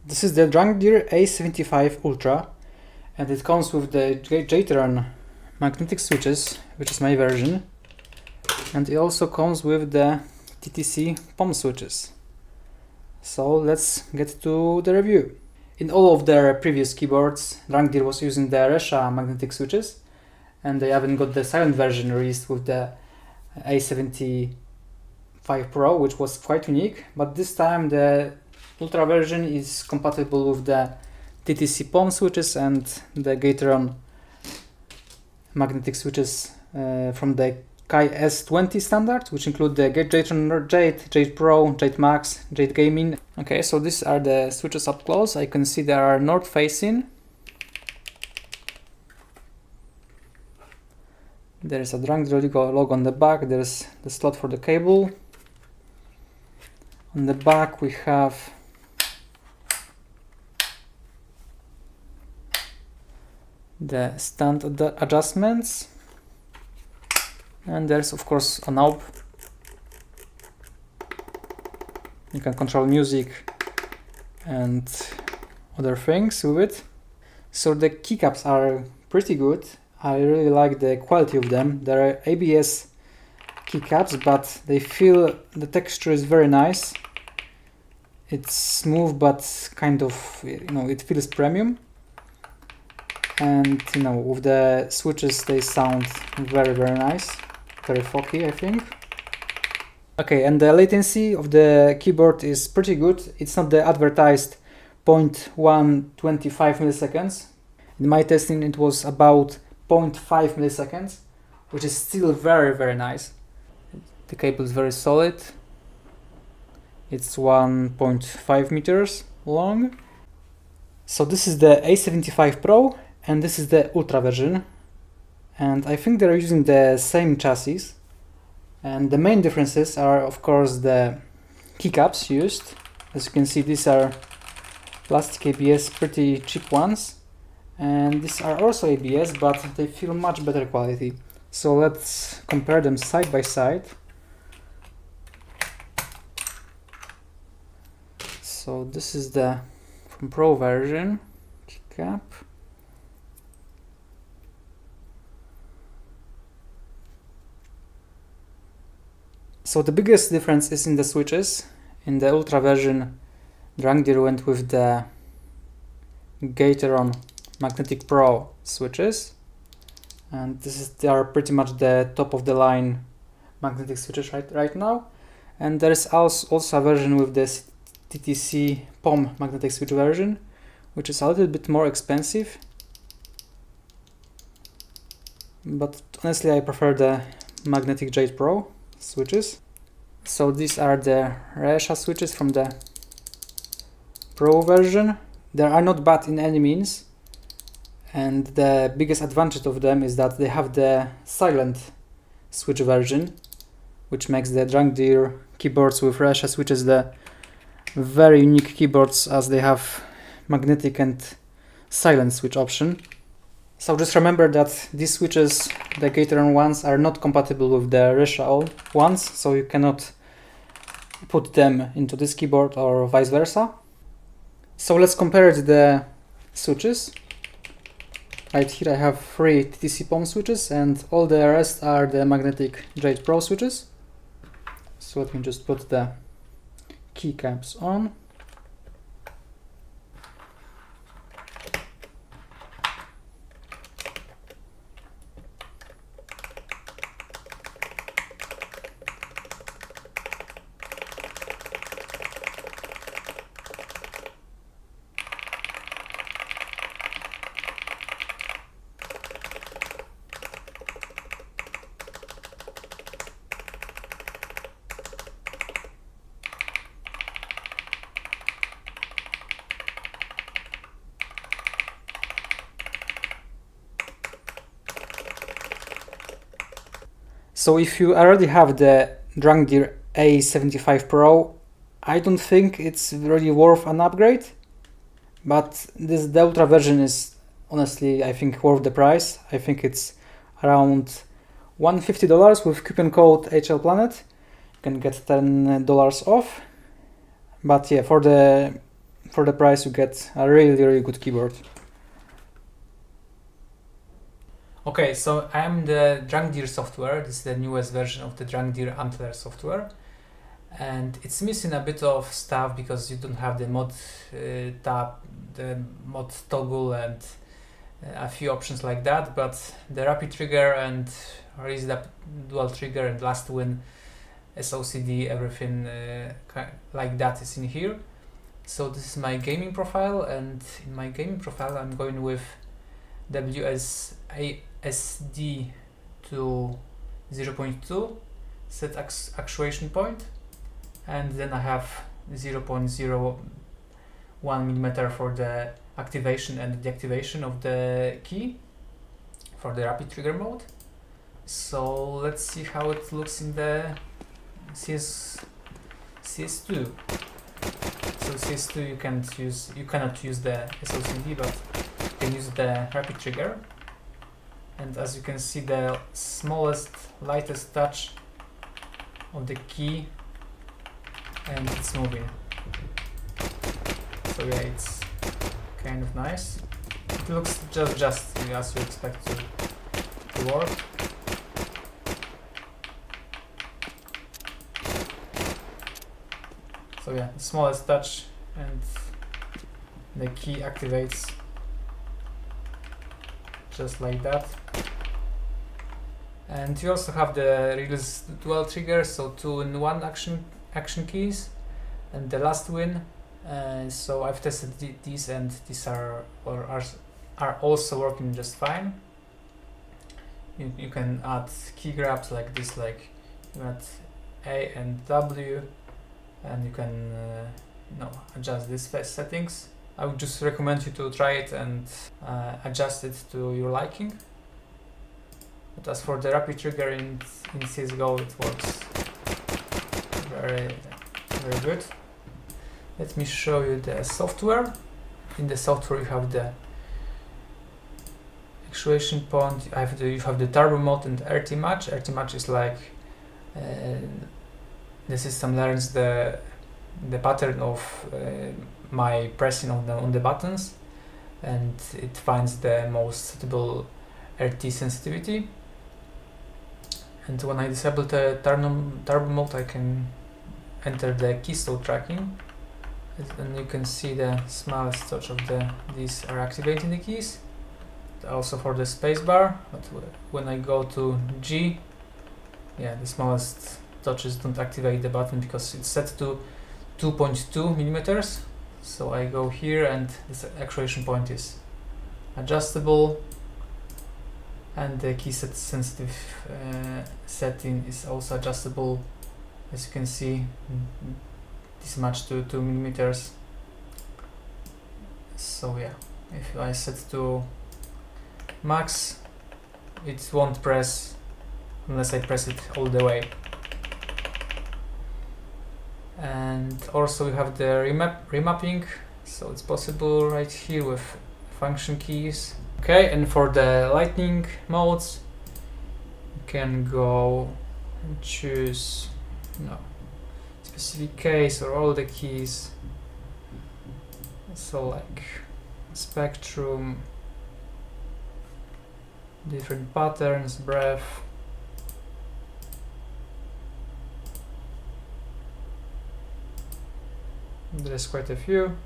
This is the Drunkdeer A75 Ultra, and it comes with the Gateron magnetic switches, which is my version, and it also comes with the TTC POM switches. So let's get to the review. In all of their previous keyboards, Drunkdeer was using the Resha magnetic switches, and they haven't got the silent version released with the A75 Pro, which was quite unique, but this time the Ultra version is compatible with the TTC POM switches and the Gateron magnetic switches from the Kai S20 standard, which include the Gateron Jade, Jade Pro, Jade Max, Jade Gaming. Okay, so these are the switches up close. I can see they are north facing. There is a Drunkdeer logo on the back. There's the slot for the cable. On the back we have the stand adjustments, and there's of course a knob. You can control music and other things with it. So the keycaps are pretty good. I really like the quality of them. They're ABS keycaps, but they feel the texture is very nice. It's smooth, but kind of, it feels premium. And with the switches they sound very nice, very folky, I think. Okay, and the latency of the keyboard is pretty good. It's not the advertised 0.125 milliseconds. In my testing it was about 0.5 milliseconds, which is still very nice. The cable is very solid. It's 1.5 meters long. So this is the A75 Pro, and this is the Ultra version, and I think they're using the same chassis, and the main differences are of course the keycaps used. As you can see, these are plastic ABS, pretty cheap ones, and these are also ABS, but they feel much better quality. So let's compare them side by side. So this is the from Pro version keycap. So the biggest difference is in the switches. In the Ultra version, Drunkdeer went with the Gateron Magnetic Pro switches, and they are pretty much the top of the line magnetic switches right now. And there is also a version with this TTC POM magnetic switch version, which is a little bit more expensive, but honestly I prefer the magnetic Jade Pro switches. So these are the Resha switches from the Pro version. They are not bad in any means, and the biggest advantage of them is that they have the silent switch version, which makes the Drunkdeer keyboards with Resha switches the very unique keyboards, as they have magnetic and silent switch option. So just remember that these switches, the Gateron ones, are not compatible with the Resha ones, so you cannot put them into this keyboard or vice versa. So let's compare the switches. Right here I have 3 TTC POM switches, and all the rest are the magnetic Jade Pro switches. So let me just put the keycaps on. So if you already have the Drunkdeer A75 Pro, I don't think it's really worth an upgrade, but the Ultra version is honestly, I think, worth the price. I think it's around $150 with coupon code HLPlanet. You can get $10 off. But yeah, for the for the price you get a really good keyboard. Okay, so I'm the Drunkdeer software. This is the newest version of the Drunkdeer Antler software, and it's missing a bit of stuff because you don't have the mod tab, the mod toggle, and a few options like that. But the rapid trigger and raise the dual trigger and last win, SOCD, everything like that is in here. So this is my gaming profile, and in my gaming profile I'm going with WSASD to 0.2 set actuation point, and then I have 0.01 mm for the activation and deactivation of the key for the rapid trigger mode. So let's see how it looks in the CS2. So CS2 you cannot use the SOCD, but you can use the rapid trigger. And as you can see, the smallest, lightest touch of the key, and it's moving. So yeah, it's kind of nice. It looks just as you expect to work. So yeah, the smallest touch, and the key activates just like that. And you also have the release dual trigger, so 2-in-1 action keys, and the last win. So I've tested these, and these are also working just fine. You can add key grabs like this, like you add A and W, and you can adjust these settings. I would just recommend you to try it and adjust it to your liking. But as for the rapid trigger in CSGO, it works very good. Let me show you the software. In the software you have the actuation point, you have the turbo mode and RT match. RT match is like the system learns the pattern of my pressing on the buttons, and it finds the most suitable RT sensitivity. And when I disable the turbo mode, I can enter the keystroke tracking, and you can see the smallest touch of these are activating the keys. Also for the spacebar, but when I go to G, yeah, the smallest touches don't activate the button because it's set to 2.2 millimeters. So I go here, and this actuation point is adjustable, and the key sensitive setting is also adjustable. As you can see, this match to 2 millimeters. So yeah, if I set to max, it won't press unless I press it all the way. And also we have the remapping, so it's possible right here with function keys. Okay, and for the lightning modes, you can go and choose specific case or all the keys. So like spectrum, different patterns, breath. There's quite a few.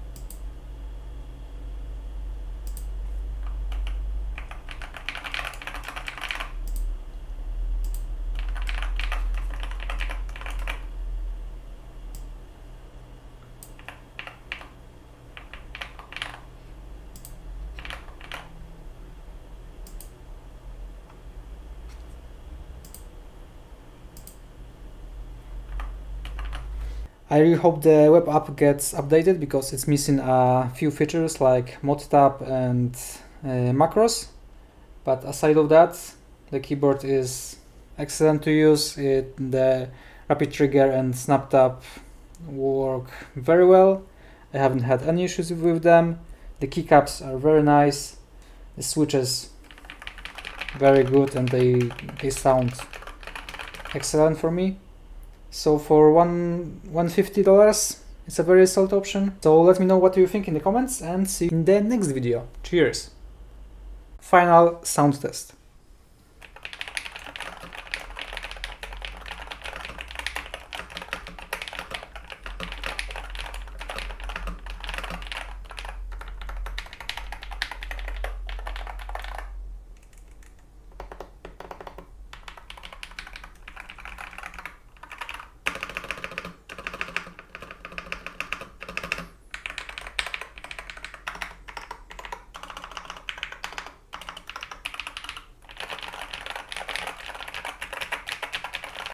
I really hope the web app gets updated because it's missing a few features like mod tab and macros. But aside of that, the keyboard is excellent to use. The rapid trigger and snap tab work very well. I haven't had any issues with them. The keycaps are very nice. The switches very good, and they sound excellent for me. So for $150, It's a very solid option. So let me know what you think in the comments and see you in the next video. Cheers! Final sound test.